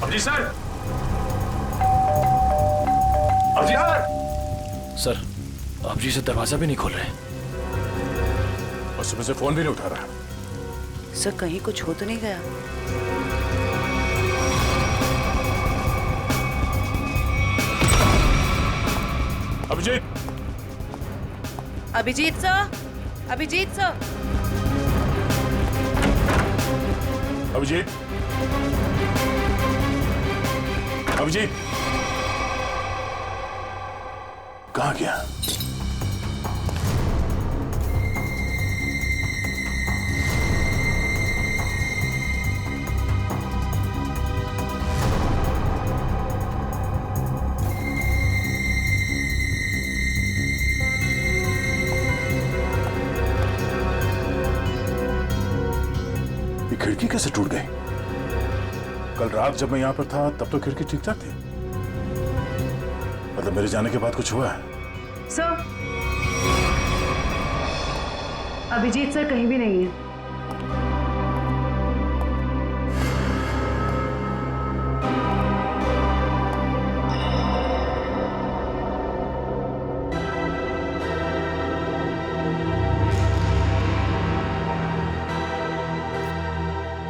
Abhijit sir, Abhijeet sir, Abhijit से दरवाजा भी नहीं खोल रहे और सुबह से फोन भी नहीं उठा रहा। सर कहीं कुछ हो तो नहीं गया? अभिजीत, अभिजीत सर, अभिजीत सर, अभिजीत, अभिजीत, कहाँ गया? खिड़की कैसे टूट गई? कल रात जब मैं यहां पर था तब तो खिड़की ठीक ठाक थी। मतलब मेरे जाने के बाद कुछ हुआ है? सर, अभिजीत सर कहीं भी नहीं है।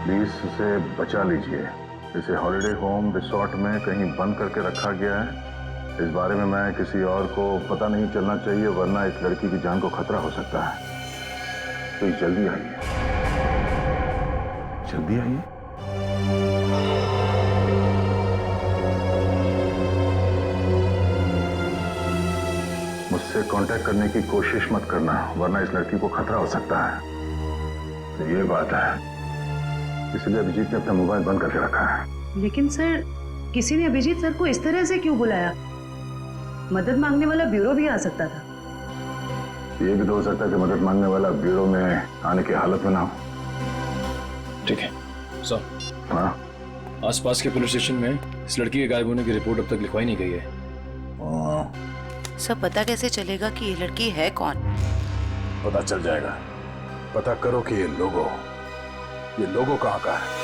प्लीज इसे बचा लीजिए। इसे हॉलिडे होम रिसोर्ट में कहीं बंद करके रखा गया है। इस बारे में मैं किसी और को पता नहीं चलना चाहिए, वरना इस लड़की की जान को खतरा हो सकता है। तो जल्दी आइए, जल्दी आइए। मुझसे कांटेक्ट करने की कोशिश मत करना, वरना इस लड़की को खतरा हो सकता है। तो ये बात है, इसलिए अभिजीत ने अपना मोबाइल बंद करके रखा है। लेकिन सर, किसी ने अभिजीत सर को इस तरह से क्यों बुलाया? मदद मांगने वाला ब्यूरो भी आ सकता था। ये भी तो हो सकता है कि मदद मांगने वाला ब्यूरो में आने की हालत में ना हो। ठीक है सर। हाँ, आसपास के पुलिस स्टेशन में इस लड़की के गायब होने की रिपोर्ट अब तक लिखवाई नहीं गई है। सर पता कैसे चलेगा कि ये लड़की है कौन? पता चल जाएगा। पता करो कि ये लोगो कहाँ का है।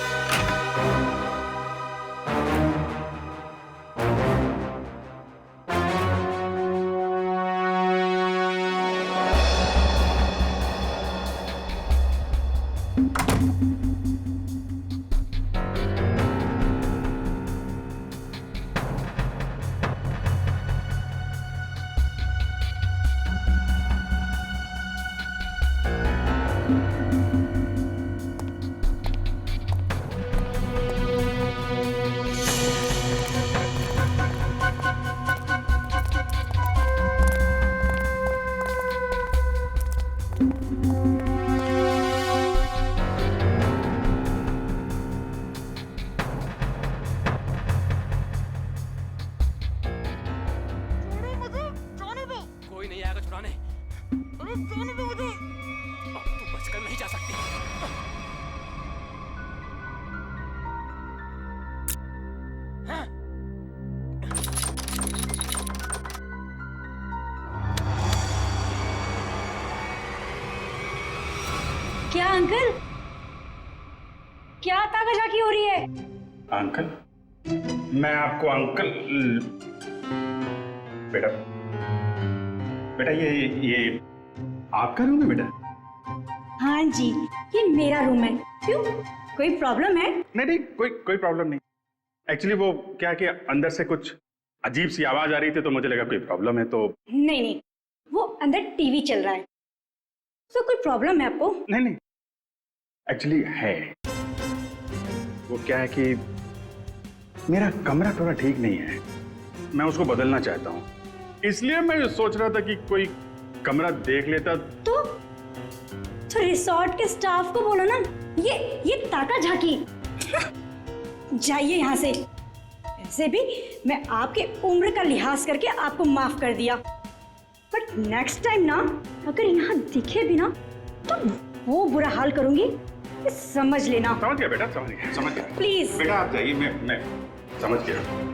क्या अंकल, क्या ताकाझाकी हो रही है? अंकल? मैं आपको अंकल बेटा बेटा ये आपका रूम है बेटा? हाँ जी, ये मेरा रूम है। क्यों, कोई प्रॉब्लम है? नहीं, कोई प्रॉब्लम नहीं। एक्चुअली वो क्या कि अंदर से कुछ अजीब सी आवाज आ रही थी, तो मुझे लगा कोई प्रॉब्लम है। तो नहीं, वो अंदर टीवी चल रहा है, तो कोई प्रॉब्लम है आपको? नहीं, एक्चुअली है। वो क्या है कि मेरा कमरा थोड़ा ठीक नहीं है, मैं उसको बदलना चाहता हूँ। इसलिए मैं सोच रहा था कि कोई कमरा देख लेता। तो रिसोर्ट के स्टाफ को बोलो ना, ये ताकाझाकी। जाइए यहाँ से। ऐसे भी मैं आपके उम्र का लिहाज करके आपको माफ कर दिया, बट नेक्स्ट टाइम ना, अगर यहाँ दिखे भी ना तो वो बुरा हाल करूंगी, समझ लेना। समझ गया बेटा, समझ गया। प्लीज बेटा आप जाइए, मैं समझ गया।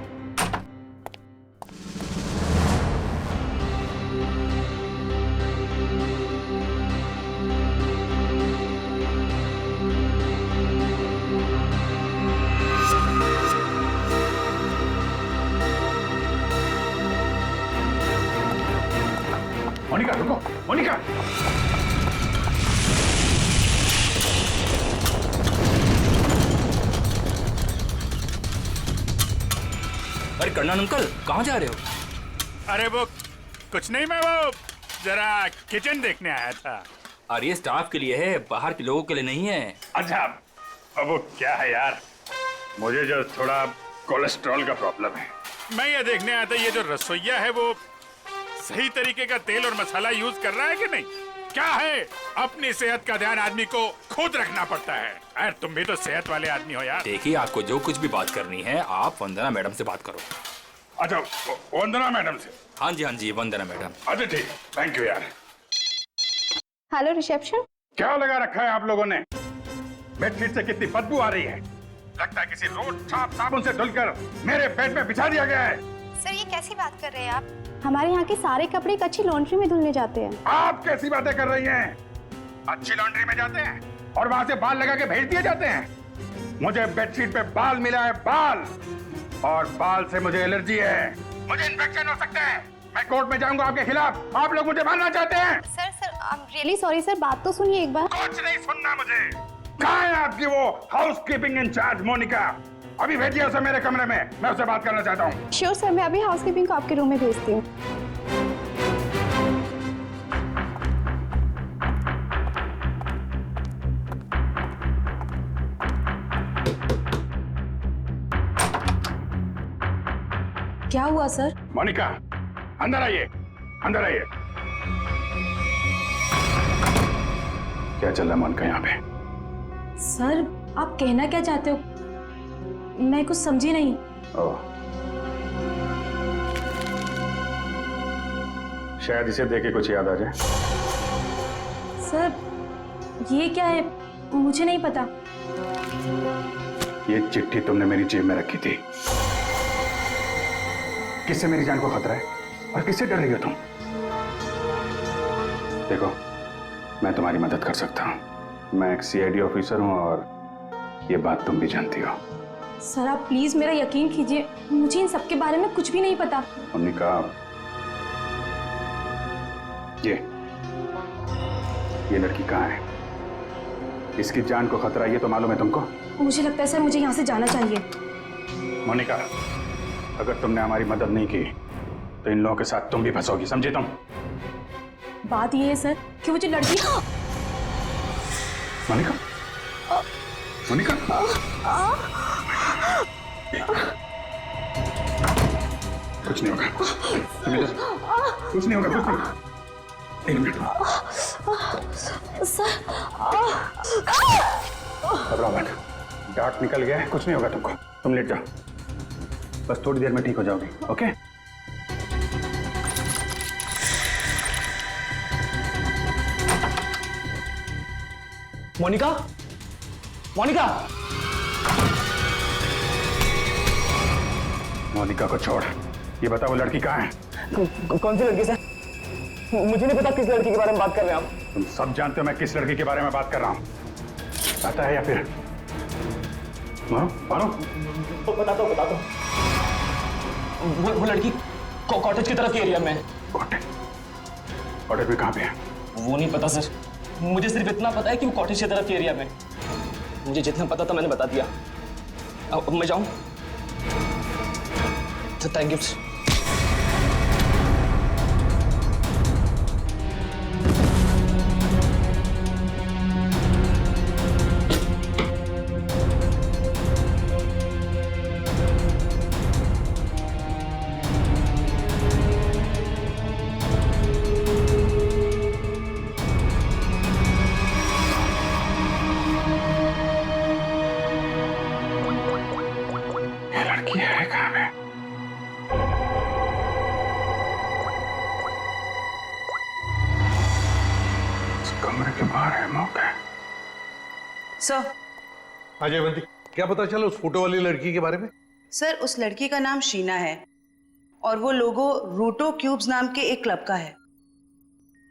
टंडन अंकल, कहाँ जा रहे हो? अरे वो कुछ नहीं, मैं वो जरा किचन देखने आया था। अरे ये स्टाफ के लिए है, बाहर के लोगों के लिए नहीं है। अच्छा, अब वो क्या है यार, मुझे जो थोड़ा कोलेस्ट्रॉल का प्रॉब्लम है। मैं ये देखने आया था ये जो रसोइया है वो सही तरीके का तेल और मसाला यूज कर रहा है कि नहीं। क्या है, अपनी सेहत का ध्यान आदमी को खुद रखना पड़ता है। यार तुम भी तो सेहत वाले आदमी हो यार। देखिए, आपको जो कुछ भी बात करनी है आप वंदना मैडम से बात करो। अच्छा, वंदना मैडम से? हाँ जी, वंदना मैडम। अच्छा ठीक, थैंक यू यार। Hello reception. क्या लगा रखा है आप लोगों ने? बेडशीट से कितनी बदबू आ रही है। लगता है किसी रोज साफ साबुन से धुलकर मेरे बेड में बिछा दिया गया है। सर ये कैसी बात कर रहे हैं आप? हमारे यहाँ के सारे कपड़े एक अच्छी लॉन्ड्री में धुलने जाते हैं। आप कैसी बातें कर रही हैं? अच्छी लॉन्ड्री में जाते हैं और वहाँ से बाल लगा के भेज दिए जाते हैं। मुझे बेडशीट पे बाल मिला है, बाल, और बाल से मुझे एलर्जी है, मुझे इन्फेक्शन हो सकता है। मैं कोर्ट में जाऊंगा आपके खिलाफ। आप लोग मुझे मारना चाहते हैं? Sir I am really sorry sir, बात तो सुनिए एक बार। कुछ नहीं सुनना मुझे। कहाँ है आपकी वो हाउसकीपिंग इंचार्ज मोनिका? अभी भेजिए उसे मेरे कमरे में, मैं उससे बात करना चाहता हूँ। श्योर सर, मैं अभी हाउसकीपिंग को आपके रूम में भेजती हूँ। क्या हुआ सर? मोनिका, अंदर आइए, अंदर आइए। क्या चल रहा है मोनिका यहाँ पे? सर आप कहना क्या चाहते हो? मैं कुछ समझी नहीं। ओह, शायद इसे देख के कुछ याद आ जाए। सर ये क्या है, मुझे नहीं पता। ये चिट्ठी तुमने मेरी जेब में रखी थी। किससे मेरी जान को खतरा है और किससे डर रही हो तुम? देखो, मैं तुम्हारी मदद कर सकता हूं। मैं एक सीआईडी ऑफिसर हूं और ये बात तुम भी जानती हो। सर आप प्लीज मेरा यकीन कीजिए, मुझे इन सब के बारे में कुछ भी नहीं पता। मोनिका, ये लड़की कहाँ है? इसकी जान को खतरा ये तो मालूम है तुमको? मुझे लगता है सर मुझे यहाँ से जाना चाहिए। मोनिका, अगर तुमने हमारी मदद नहीं की तो इन लोगों के साथ तुम भी फंसोगी, समझे तुम? बात ये है सर कि वो जो लड़की। मोनिका, मोनिका, कुछ नहीं होगा, कुछ नहीं होगा, कुछ नहीं। एक मिनट, घबराओ मत, डार्ट निकल गया है, कुछ नहीं होगा तुमको। तुम लेट जाओ, बस थोड़ी देर में ठीक हो जाओगी। ओके? मोनिका, मोनिका, मोनिका को छोड़, ये बता वो लड़की कहाँ है? कौन सी लड़की सर? मुझे नहीं पता किस लड़की के बारे में बात कर रहे हैं आप। तुम सब जानते हो मैं किस लड़की के बारे में बात कर रहा हूँ। पता है या फिर मारो? बता दो। वो लड़की कॉटेज की तरफ के एरिया में है। कॉटेज में कहाँ पे है? वो नहीं पता सर, मुझे सिर्फ इतना पता है कि वो कॉटेज की तरफ के एरिया में। मुझे जितना पता था मैंने बता दिया। अब मैं जाऊं? Thank you. सर, हाँ जयवंती, क्या पता चला उस फोटो वाली लड़की के बारे में? सर उस लड़की का नाम शीना है और वो लोगो रूटो क्यूब्स नाम के एक क्लब का है।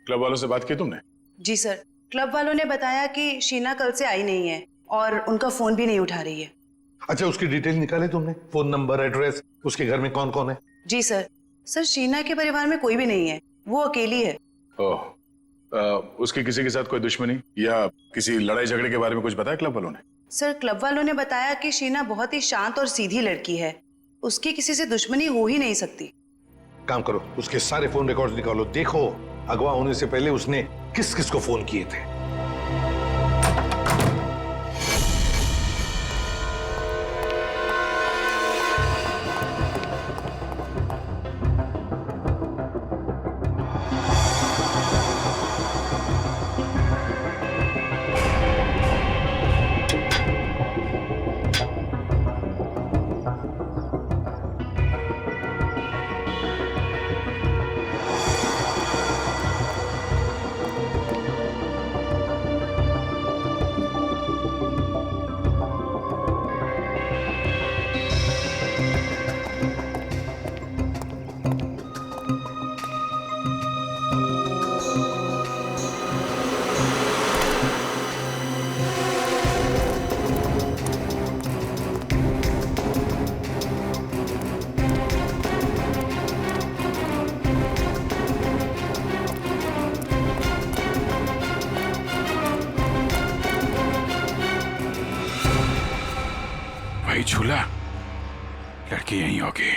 क्लब वालों से बात की तुमने? जी सर, क्लब वालों ने बताया कि शीना कल से आई नहीं है और उनका फोन भी नहीं उठा रही है। अच्छा, उसकी डिटेल निकाले तुमने? फोन नंबर, एड्रेस, उसके घर में कौन कौन है? जी सर। सर शीना के परिवार में कोई भी नहीं है, वो अकेली है। ओह, उसकी किसी के साथ कोई दुश्मनी या किसी लड़ाई झगड़े के बारे में कुछ बताया क्लब वालों ने? सर क्लब वालों ने बताया कि शीना बहुत ही शांत और सीधी लड़की है उसकी किसी से दुश्मनी हो ही नहीं सकती। काम करो, उसके सारे फोन रिकॉर्ड्स निकालो, देखो अगवा होने से पहले उसने किस किस को फोन किए थे। भाई झूला, लड़की यहीं होगी।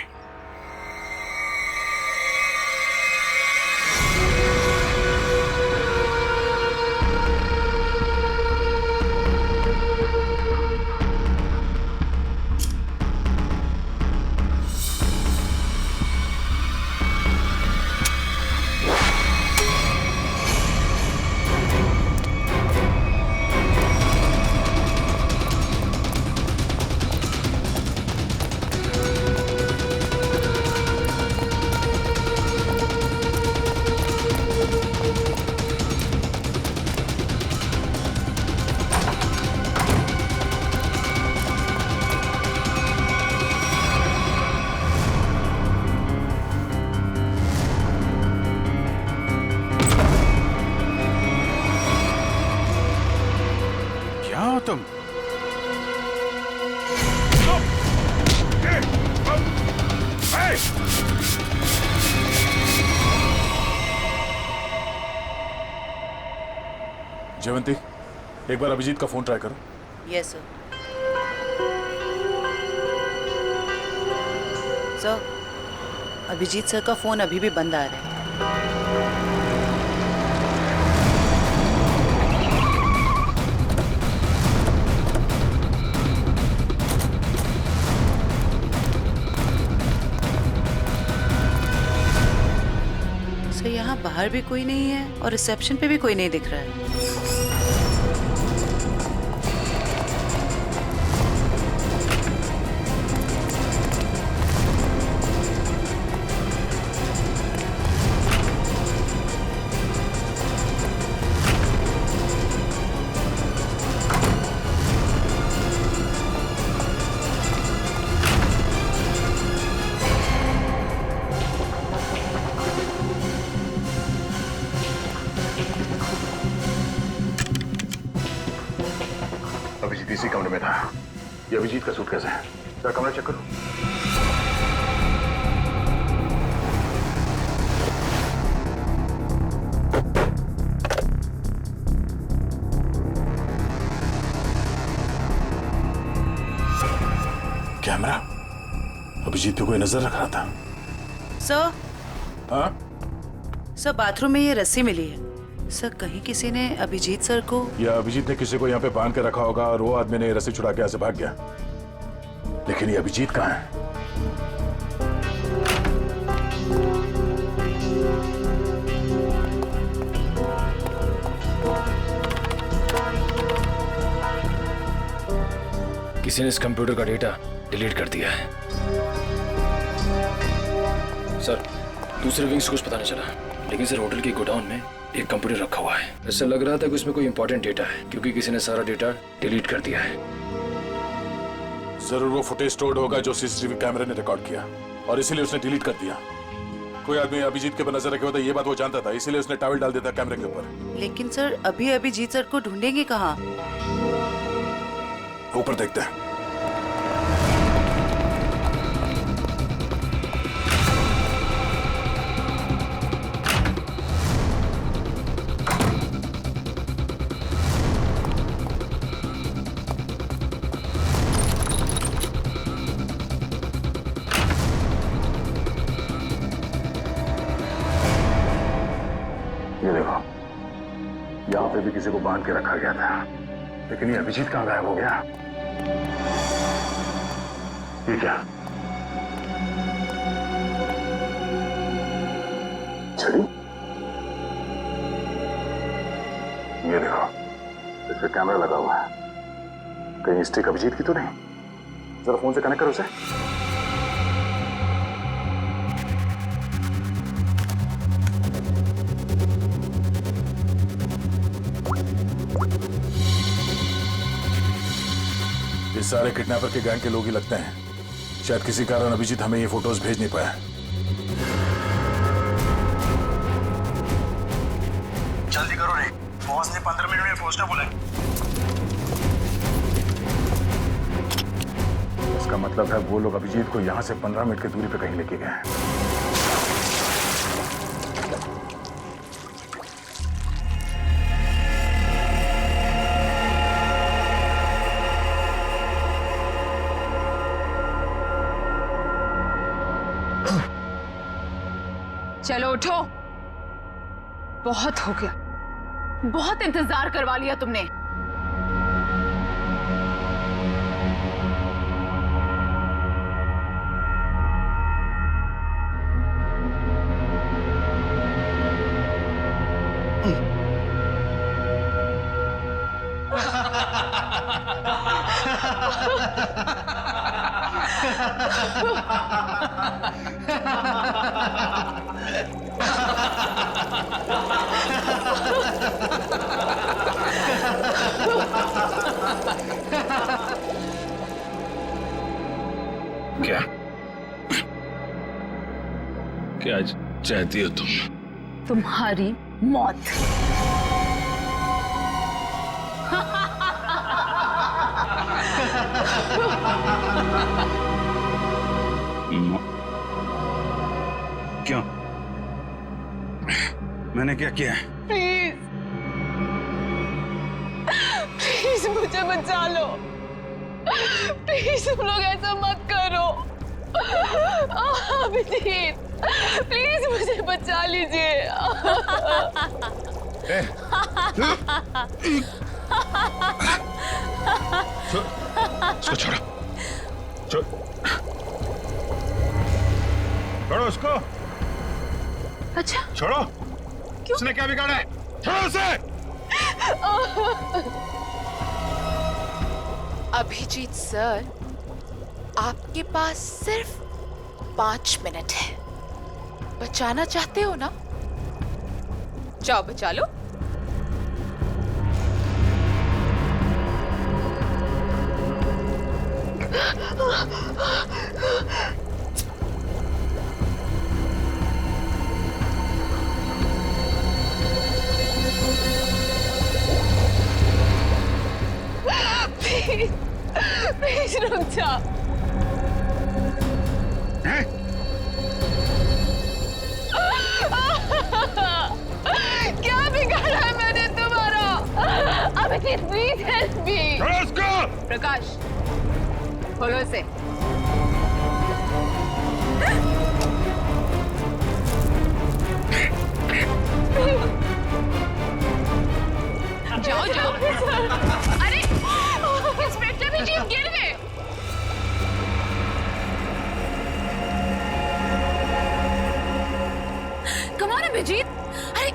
तुम जयवंती, एक बार अभिजीत का फोन ट्राई करो। Yes sir. Sir, Abhijeet sir का फोन अभी भी बंद आ रहा है। सर, यहाँ बाहर भी कोई नहीं है और रिसेप्शन पे भी कोई नहीं दिख रहा है। अभिजीत इसी कमरे में था। ये अभिजीत का सूटकेस है। जरा कमरा चेक करो। कैमरा अभिजीत पे कोई नजर रख रहा था। सर, हाँ? सर, बाथरूम में ये रस्सी मिली है। सर, कहीं किसी ने अभिजीत सर को या अभिजीत ने किसी को यहाँ पे बांध के रखा होगा और वो आदमी ने रस्सी छुड़ा के यहाँ से भाग गया। लेकिन ये अभिजीत कहाँ है? किसी ने इस कंप्यूटर का डेटा डिलीट कर दिया है। सर, दूसरे विंग से कुछ पता नहीं चला, लेकिन सर होटल की गोडाउन में एक कंप्यूटर रखा हुआ है। ऐसा लग रहा था कि उसमें कोई इंपॉर्टेंट डेटा है, क्योंकि किसी ने सारा डेटा डिलीट कर दिया है। जरूर वो फुटेज स्टोर्ड होगा जो सीसीटीवी कैमरे ने रिकॉर्ड किया और इसीलिए उसने डिलीट कर दिया। कोई आदमी अभिजीत के ऊपर नजर रखे होता, ये बात वो जानता था, इसीलिए उसने टॉवल डाल दिया था कैमरे के ऊपर। लेकिन सर, अभी अभिजीत सर को ढूंढेंगे कहाँ? ऊपर देखते हैं। किसी को बांध के रखा गया था, लेकिन ये अभिजीत कहाँ गायब हो गया? ये क्या? छड़ी? ये देखो, इस पे कैमरा लगा हुआ है। कहीं स्टिक अभिजीत की तो नहीं? जरा फोन से कनेक्ट करो उसे। ये सारे किडनैपर के गैंग के लोग ही लगते हैं। शायद किसी कारण अभिजीत हमें ये फोटोज भेज नहीं पाया। जल्दी करो रे, बॉस ने 15 मिनट में पहुंचना बोला है। इसका मतलब है वो लोग अभिजीत को यहां से 15 मिनट की दूरी पे कहीं लेके गए हैं। चलो उठो, बहुत हो गया, बहुत इंतजार करवा लिया तुमने। क्या क्या चाहती हो तुम? तुम्हारी मौत। क्यों? मैंने क्या किया है? प्लीज प्लीज मुझे बचा लो, प्लीज तुम लोग ऐसा मत करो। अभिजीत प्लीज मुझे बचा लीजिए। उसको छोड़ो, छोड़ो उसको। अच्छा छोड़ो। क्यों? उसने क्या बिगाड़ा है? छोड़ो उसे। अभिजीत सर, आपके पास सिर्फ 5 मिनट है। बचाना चाहते हो ना? जाओ बचा लो। प्लीज प्लीज रुक जा। क्या बिगाड़ा है मैंने तुम्हारा? Abhijit please help me. Prakash खोलो इसे। जाओ जाओ। अरे इंस्पेक्टर भी जीप गिर गए। कम ऑन अभिजीत, अरे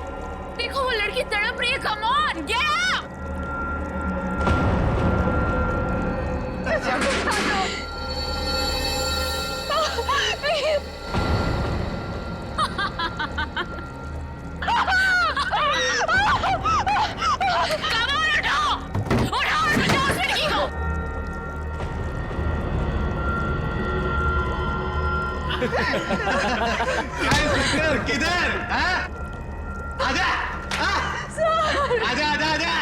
देखो वो लड़की तड़प रही है। Come on get up. किधर? आजा आजा आजा आजा।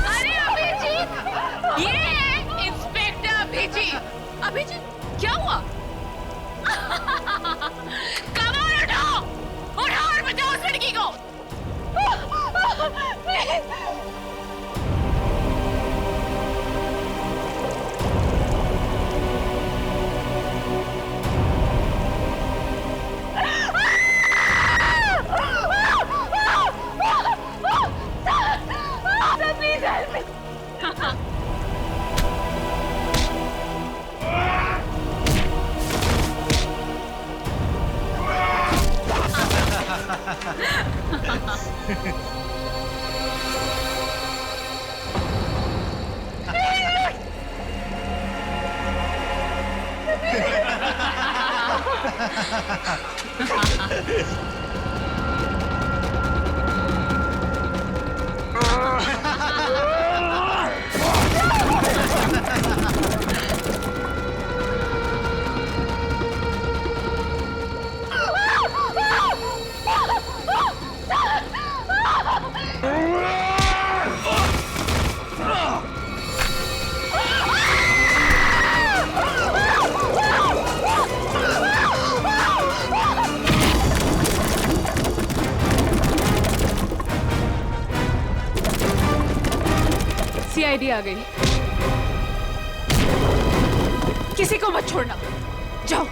अरे अभिजीत, ये है इंस्पेक्टर अभिजीत। अभिजीत क्या हुआ? कमाल उठाओ, उठाओ और बचाओ उस लड़की को। सीआईडी आ गई। किसी को मत छोड़ना, जाओ।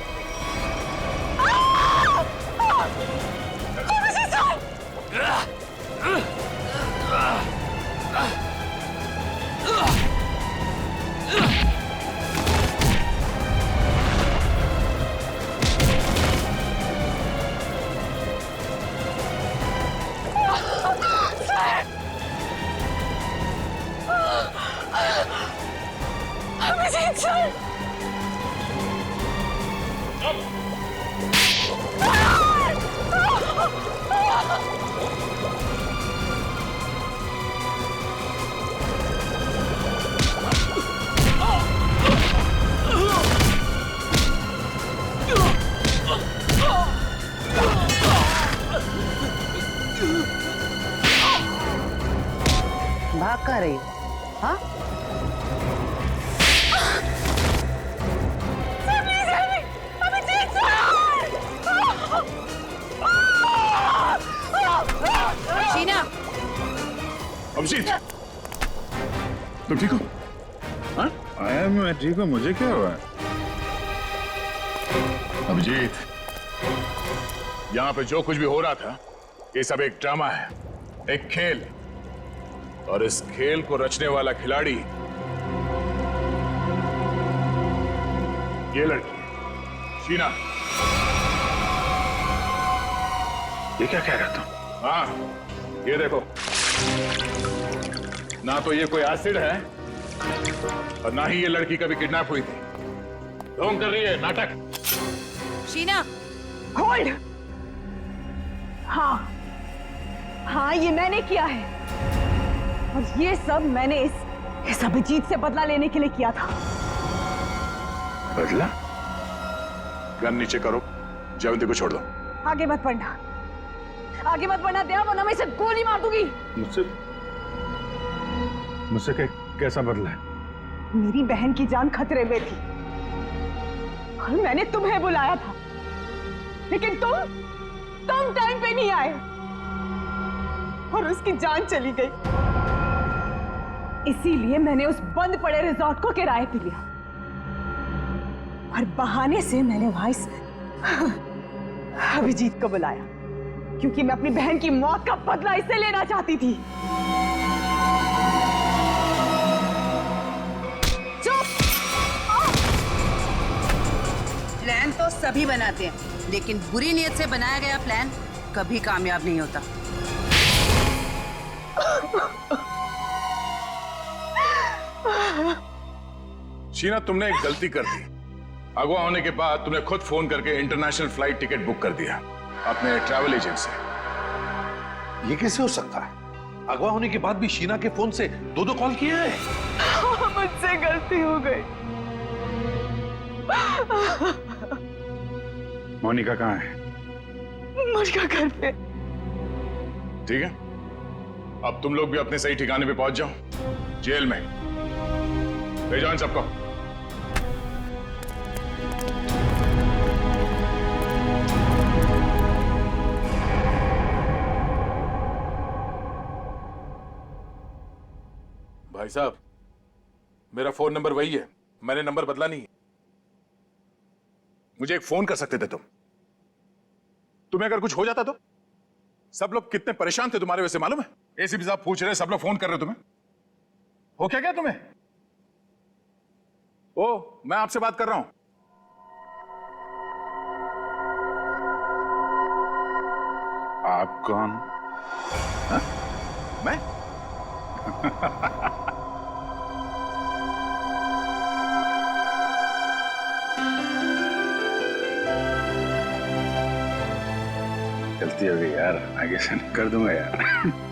अभिजीत सर, भाग कहाँ रही हो? हाँ? शीना, अभिजीत, तुम ठीक हो? हाँ? मैं ठीक हूँ। मुझे क्या हुआ? अभिजीत, यहाँ पे जो कुछ भी हो रहा था, ये सब एक ड्रामा है, एक खेल। और इस खेल को रचने वाला खिलाड़ी ये लड़की शीना। ये क्या कह रहा था? हाँ, ये देखो, ना तो ये कोई एसिड है और ना ही ये लड़की कभी किडनैप हुई थी। ढोंग कर रही है, नाटक। शीना, होल्ड। हाँ हाँ, ये मैंने किया है और ये सब मैंने इस अभिजीत से बदला लेने के लिए किया था। बदला? गन नीचे करो, जयवंती को छोड़ दो। आगे मत बढ़ना, आगे मत बढ़ना दया, वरना मैं इसे गोली मार दूंगी। मुझसे कैसा बदला है? मेरी बहन की जान खतरे में थी और मैंने तुम्हें बुलाया था, लेकिन तुम टाइम पे नहीं आए और उसकी जान चली गई। इसीलिए मैंने उस बंद पड़े रिजॉर्ट को किराए पे लिया और बहाने से मैंने वहां इस अभिजीत को बुलाया, क्योंकि मैं अपनी बहन की मौत का बदला इससे लेना चाहती थी। प्लान तो सभी बनाते हैं, लेकिन बुरी नीयत से बनाया गया प्लान कभी कामयाब नहीं होता। शीना, तुमने एक गलती कर दी। अगवा होने के बाद तुमने खुद फोन करके इंटरनेशनल फ्लाइट टिकट बुक कर दिया अपने ट्रैवल एजेंट से। ये कैसे हो सकता है? अगवा होने के बाद भी शीना के फोन से दो कॉल किए हैं। मुझसे गलती हो गई। मोनिका कहाँ है? मोनिका घर पे। ठीक है, अब तुम लोग भी अपने सही ठिकाने पे पहुंच जाओ, जेल में। ले जाओ इन सबको। भाई साहब, मेरा फोन नंबर वही है, मैंने नंबर बदला नहीं है। मुझे एक फोन कर सकते थे तुम। तुम्हें अगर कुछ हो जाता तो? सब लोग कितने परेशान थे तुम्हारे वजह से, मालूम है? एसीपी साहब पूछ रहे, सब लोग फोन कर रहे तुम्हें। हो क्या तुम्हें? ओ, मैं आपसे बात कर रहा हूं। आप कौन? हाँ? मैं गलती हो गई यार, आगे से नहीं कर दूंगा यार।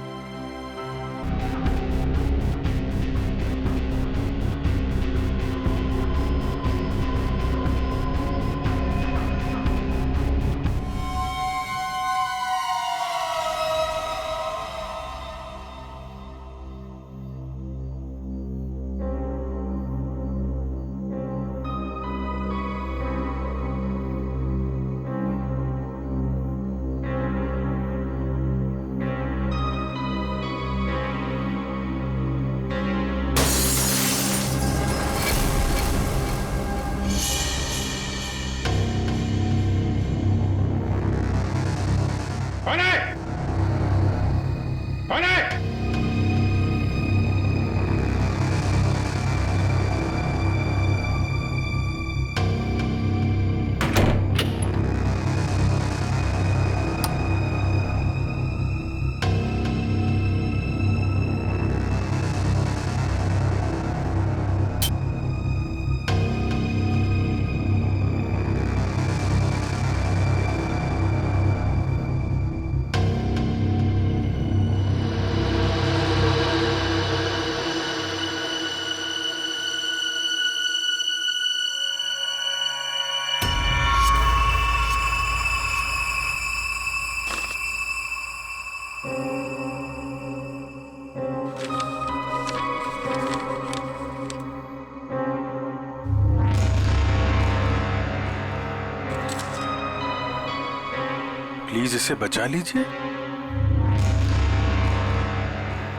प्लीज इसे बचा लीजिए।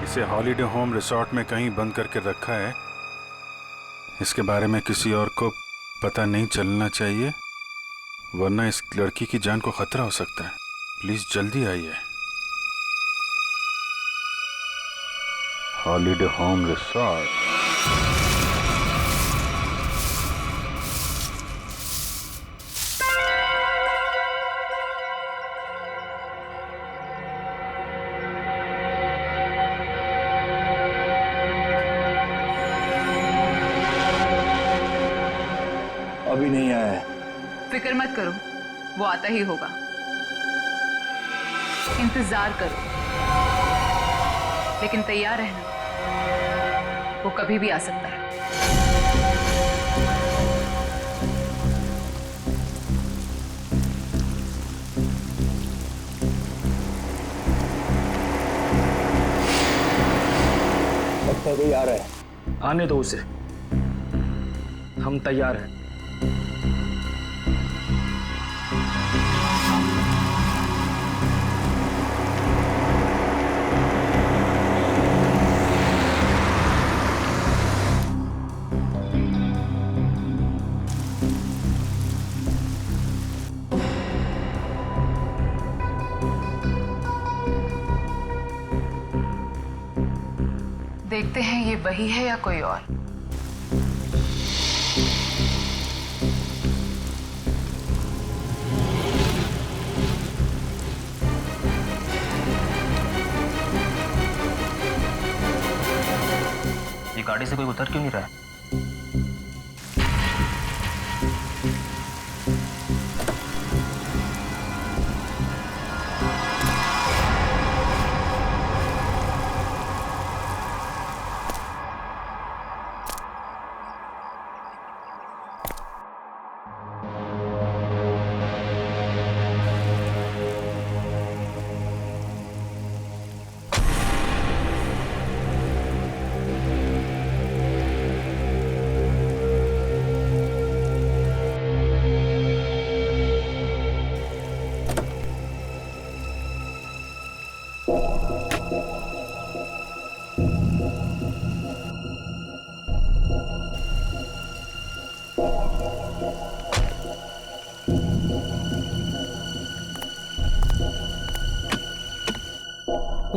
इसे हॉलिडे होम रिसोर्ट में कहीं बंद करके रखा है, इसके बारे में किसी और को पता नहीं चलना चाहिए, वरना इस लड़की की जान को खतरा हो सकता है। प्लीज जल्दी आइए। Holiday home resort. अभी नहीं आया है। फिक्र मत करो, वो आता ही होगा। इंतजार करो, लेकिन तैयार रहना, वो कभी भी आ सकता है। लगता है कोई आ रहा है। आने दो उसे, हम तैयार हैं। देखते हैं ये वही है या कोई और। ये गाड़ी से कोई उतर क्यों नहीं रहा है?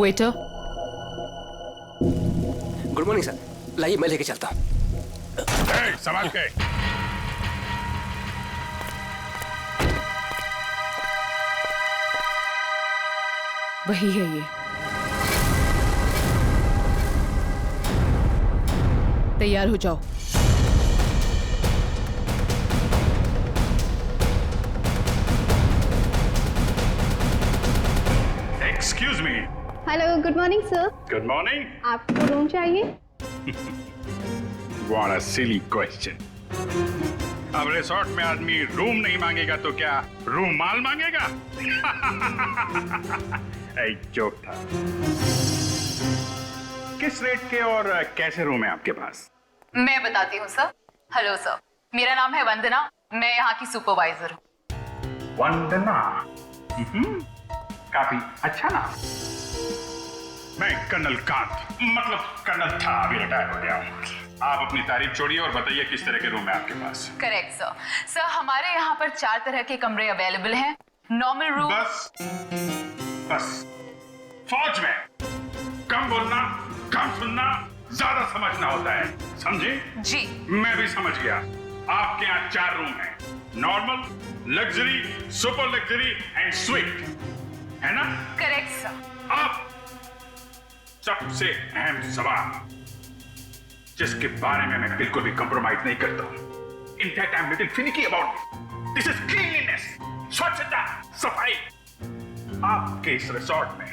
वेटर। गुड मॉर्निंग सर, लाइए मैं लेके चलता हूँ। संभाल के। वही है ये। तैयार हो जाओ। Excuse me. Hello, good morning sir. Good morning. आपको रूम चाहिए? What a silly question. अब रिसोर्ट में आदमी रूम नहीं मांगेगा तो क्या रूमाल मांगेगा? एक जोक था। किस रेट के और कैसे रूम है आपके पास? मैं बताती हूँ सर। हेलो सर, मेरा नाम है वंदना, मैं यहाँ की सुपरवाइजर हूँ। वंदना, काफी अच्छा नाम। मैं कर्नल कांत, मतलब कर्नल था, अभी रिटायर हो गया हूँ। आप अपनी तारीफ छोड़िए और बताइए किस तरह के रूम है आपके पास? Correct sir. सर हमारे यहाँ पर 4 तरह के कमरे अवेलेबल हैं। Normal room. बस फौज में कम बोलना, कम सुनना, ज्यादा समझना होता है, समझे? जी। मैं भी समझ गया। आपके यहाँ 4 रूम हैं, normal, luxury, super luxury and sweet, है ना? Correct sir. अब सबसे अहम सवाल, जिसके बारे में मैं बिल्कुल भी कंप्रोमाइज नहीं करता हूं। In fact I am little finicky about it. This is cleanliness, स्वच्छता, सफाई। आपके इस रिसोर्ट में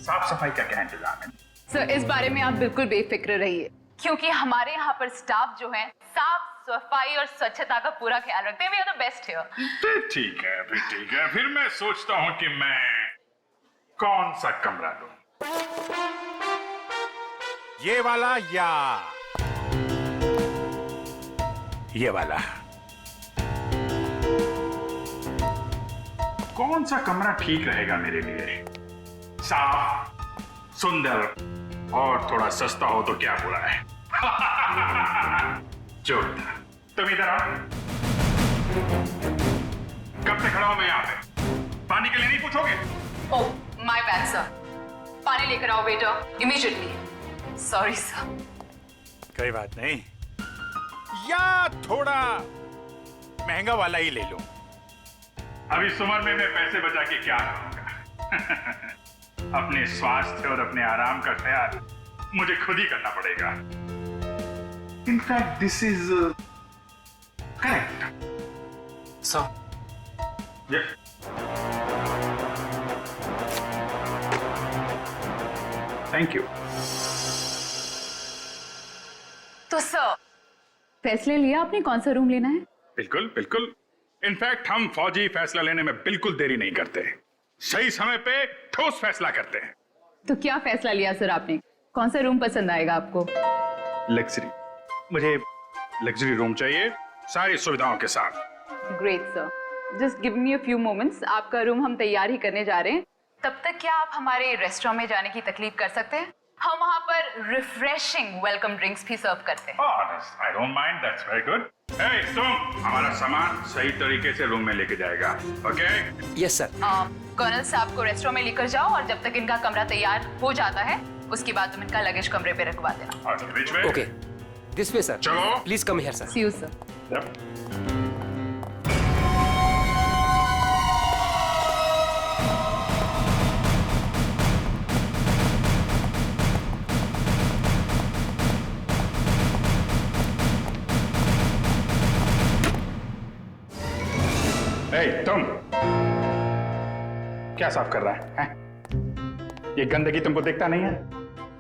साफ सफाई का क्या इंतजाम है? सर इस बारे में आप बिल्कुल बेफिक्र रहिए, क्योंकि हमारे यहाँ पर स्टाफ जो है साफ सफाई और स्वच्छता का पूरा ख्याल रखते हैं। We are the best here. ठीक है, ठीक है। फिर मैं सोचता हूं कि मैं कौन सा कमरा लूं? ये वाला या ये वाला? कौन सा कमरा ठीक रहेगा मेरे लिए? साफ, सुंदर और थोड़ा सस्ता हो तो क्या बुरा है? जोरदार। तुम इधर आओ। कब से खड़ा हूं मैं यहाँ पे? पानी के लिए नहीं पूछोगे? Oh my bad sir. पानी लेकर आओ वेटर इमीडिएटली। Sorry sir. कोई बात नहीं, या थोड़ा महंगा वाला ही ले लो। अभी इस उम्र में मैं पैसे बचा के क्या करूंगा? अपने स्वास्थ्य और अपने आराम का ख्याल मुझे खुद ही करना पड़ेगा। In fact this is correct sir. Thank you. तो सर फैसले लिया आपने कौन सा रूम लेना है? बिल्कुल बिल्कुल। इनफैक्ट हम फौजी फैसला लेने में बिल्कुल देरी नहीं करते, सही समय पे ठोस फैसला करते हैं। तो क्या फैसला लिया सर आपने? कौन सा रूम पसंद आएगा आपको? लग्जरी। मुझे लग्जरी रूम चाहिए, सारी सुविधाओं के साथ। Great sir, just give me a few moments. आपका रूम हम तैयार ही करने जा रहे हैं। तब तक क्या आप हमारे रेस्टोरेंट में जाने की तकलीफ कर सकते हैं? हम वहाँ पर रिफ्रेशिंग वेलकम ड्रिंक्स भी सर्व करते हैं। I don't mind, that's very good. Hey, तुम हमारा सामान सही तरीके से रूम में लेके जाएगा, okay? Yes sir. कर्नल साहब को रेस्टोरेंट में लेकर जाओ और जब तक इनका कमरा तैयार हो जाता है उसके बाद तुम इनका लगेज कमरे पे रखवा देना। Which way? Okay. This way sir. चलो। Please come here sir. See you sir. Yep. तुम क्या साफ कर रहा है? ये गंदगी तुमको दिखता नहीं है?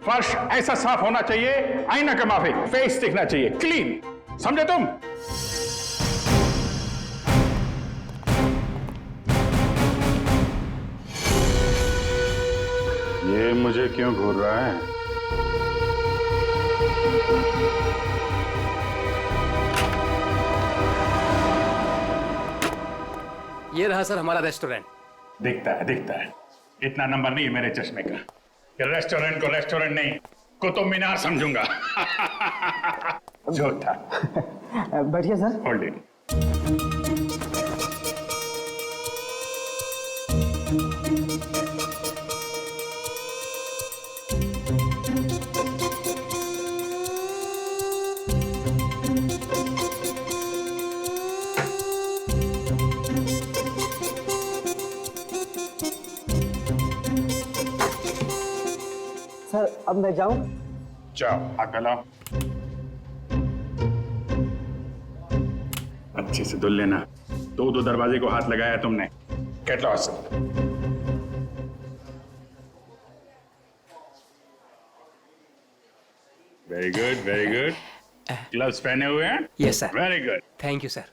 फर्श ऐसा साफ होना चाहिए, आईना का माफिक, फेस दिखना चाहिए, क्लीन, समझे तुम? ये मुझे क्यों घूर रहा है? ये रहा सर हमारा रेस्टोरेंट। दिखता है। इतना नंबर नहीं है मेरे चश्मे का। ये रेस्टोरेंट को रेस्टोरेंट नहीं, कुतुब मीनार समझूंगा। जो था। बढ़िया सर। Hold it. सर अब मैं जाऊं? जाओ, हाथ फैलाओ। अच्छे से धुल लेना। दो दरवाजे को हाथ लगाया तुमने। Get lost. Very good, very good. Gloves पहने हुए हैं? Yes sir. Very good, thank you sir.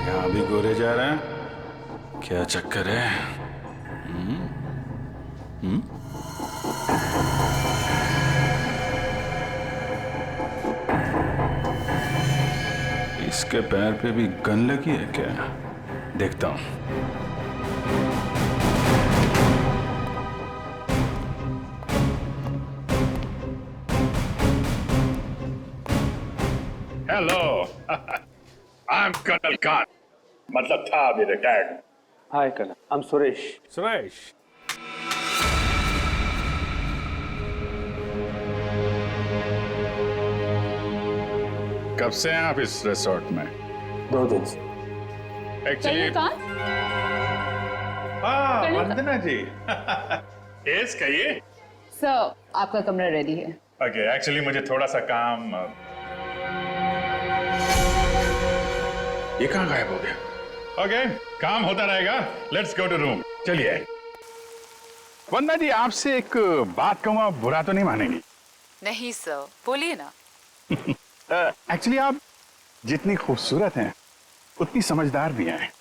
यहाँ भी गोरे जा रहे हैं, क्या चक्कर है? इसके पैर पे भी गन लगी है क्या? देखता हूं। Hello, I am colonel Khan, मतलब था अभी retired. Hi colonel, I am Suresh. Suresh, कब से हैं आप इस रिसोर्ट में? 2 दिन से। एक्चुअली वंदना जी। यस, कहिए। सर, आपका कमरा रेडी है। ओके, एक्चुअली मुझे थोड़ा सा काम। ये कहाँ गायब हो गया? ओके, काम होता रहेगा। Let's go to room. चलिए। वंदना जी, आपसे एक बात कहूँ, आप बुरा तो नहीं मानेंगी? नहीं सर, बोलिए ना। एक्चुअली आप जितनी खूबसूरत हैं उतनी समझदार भी हैं।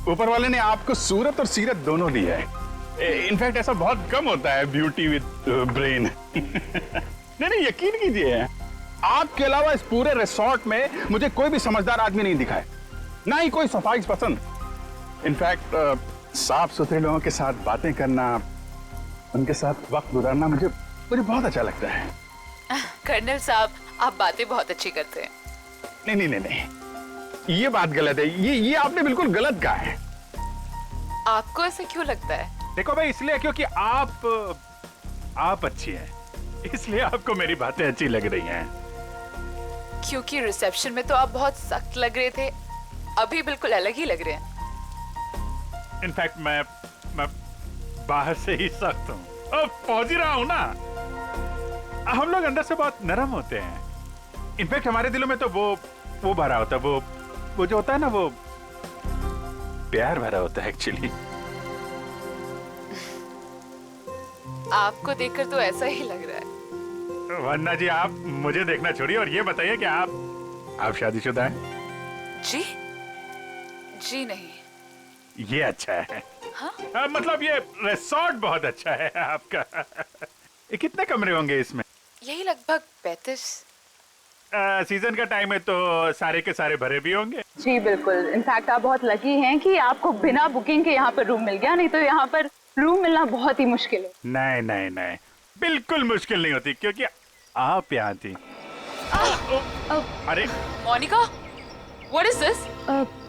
ऊपर वाले ने आपको सूरत और सीरत दोनों दी है। इनफैक्ट ऐसा बहुत कम होता है, ब्यूटी विद ब्रेन। नहीं, यकीन कीजिए, आपके अलावा इस पूरे रिसोर्ट में मुझे कोई भी समझदार आदमी नहीं दिखा है, ना ही कोई सफाई पसंद। इनफैक्ट साफ सुथरे लोगों के साथ बातें करना, उनके साथ वक्त गुजारना मुझे बहुत अच्छा लगता है। कर्नल साहब, आप बातें बहुत अच्छी करते हैं। नहीं, ये बात गलत है। ये आपने बिल्कुल गलत कहा है। आपको ऐसे क्यों लगता है? देखो भाई, इसलिए क्योंकि आप अच्छी हैं, इसलिए आपको मेरी बातें अच्छी लग रही हैं। क्योंकि रिसेप्शन में तो आप बहुत सख्त लग रहे थे, अभी बिल्कुल अलग ही लग रहे हैं। इनफैक्ट मैं बाहर से ही सख्त हूँ, पहुंच ही रहा हूँ ना। हम लोग अंदर से बहुत नरम होते हैं। इनफैक्ट हमारे दिलों में तो वो भरा होता है, वो जो होता है ना, वो प्यार भरा होता है एक्चुअली। आपको देखकर तो ऐसा ही लग रहा है। वन्ना जी, आप मुझे देखना छोड़िए और ये बताइए कि आप शादीशुदा हैं? जी नहीं। ये अच्छा है। हाँ? मतलब ये रिसोर्ट बहुत अच्छा है आपका। कितने कमरे होंगे इसमें? यही लगभग 35। सीजन का टाइम है तो सारे के सारे भरे भी होंगे। जी बिल्कुल। इनफैक्ट आप बहुत लकी हैं कि आपको बिना बुकिंग के यहाँ पर रूम मिल गया, नहीं तो यहाँ पर रूम मिलना बहुत ही मुश्किल है। नहीं, बिल्कुल मुश्किल नहीं होती, क्योंकि आप यहाँ थी। अरे मोनिका, व्हाट इज दिस?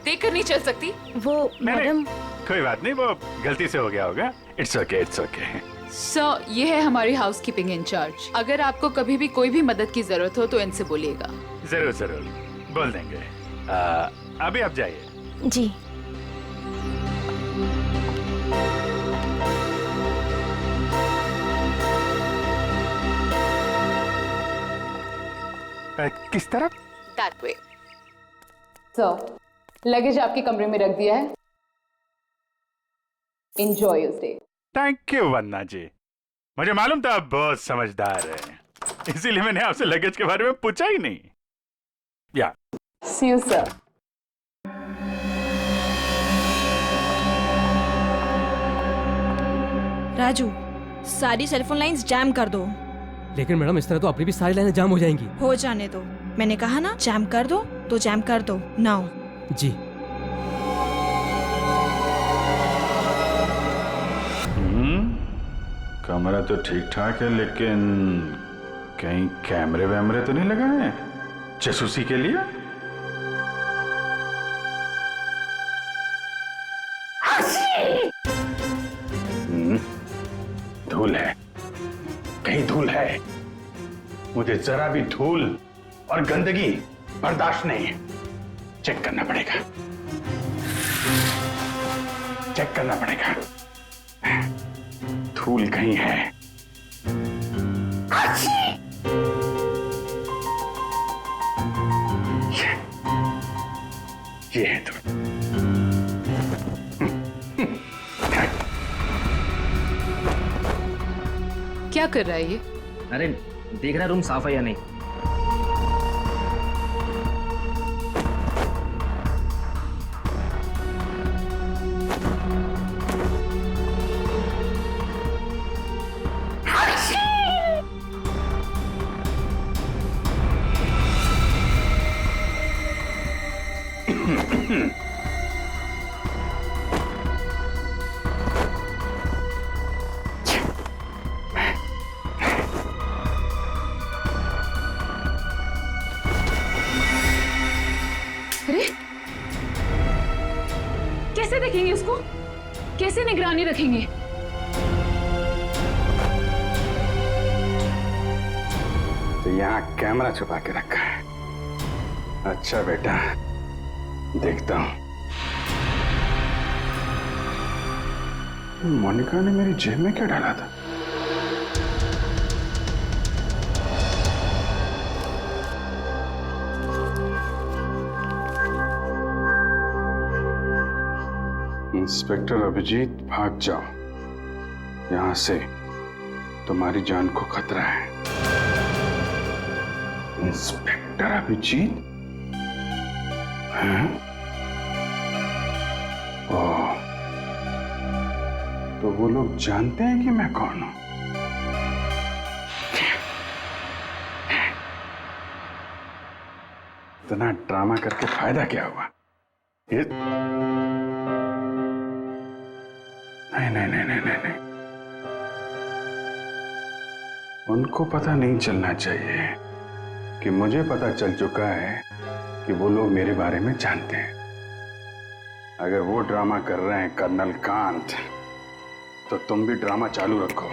देखकर नहीं चल सकती। वो मैडम। कोई बात नहीं, वो गलती से हो गया होगा। It's okay, it's okay. Sir, ये है हमारी हाउसकीपिंग इंचार्ज। अगर आपको कभी भी कोई भी मदद की जरूरत हो तो इनसे बोलिएगा। जरूर बोल देंगे। अभी आप जाइए। जी। किस तरफ? That way. सर, लगेज आपके कमरे में रख दिया है। Enjoy your stay. Thank you Vanna ji, मुझे मालूम था आप बहुत समझदार हैं, इसीलिए मैंने आपसे लगेज के बारे में पूछा ही नहीं। या See you, sir. राजू, सारी सेलफोन लाइंस जैम कर दो। लेकिन मैडम, इस तरह तो अपनी भी सारी लाइनें जाम हो जाएंगी। हो जाने दो, मैंने कहा ना जैम कर दो तो जैम कर दो। नाउ। जी। कमरा तो ठीक ठाक है, लेकिन कहीं कैमरे वैमरे तो नहीं लगाए हैं जासूसी के लिए? धूल है, कहीं धूल है। मुझे जरा भी धूल और गंदगी बर्दाश्त नहीं है। चेक करना पड़ेगा, चेक करना पड़ेगा। धूल कहीं है। ये है धूल। क्या कर रहा है ये? अरे देख रहा रूम साफ है या नहीं। अरे कैसे देखेंगे उसको? कैसे निगरानी रखेंगे? तो यहाँ कैमरा छुपा के रखा है। अच्छा बेटा, देखता हूं। मोनिका ने मेरी जेब में क्या डाला था? इंस्पेक्टर अभिजीत, भाग जाओ यहां से, तुम्हारी जान को खतरा है। इंस्पेक्टर अभिजीत? हैं? ओह, तो वो लोग जानते हैं कि मैं कौन हूं? इतना ड्रामा करके फायदा क्या हुआ? ये नहीं नहीं नहीं नहीं नहीं, नहीं। उनको पता नहीं चलना चाहिए कि मुझे पता चल चुका है कि वो लोग मेरे बारे में जानते हैं। अगर वो ड्रामा कर रहे हैं कर्नल कांत, तो तुम भी ड्रामा चालू रखो।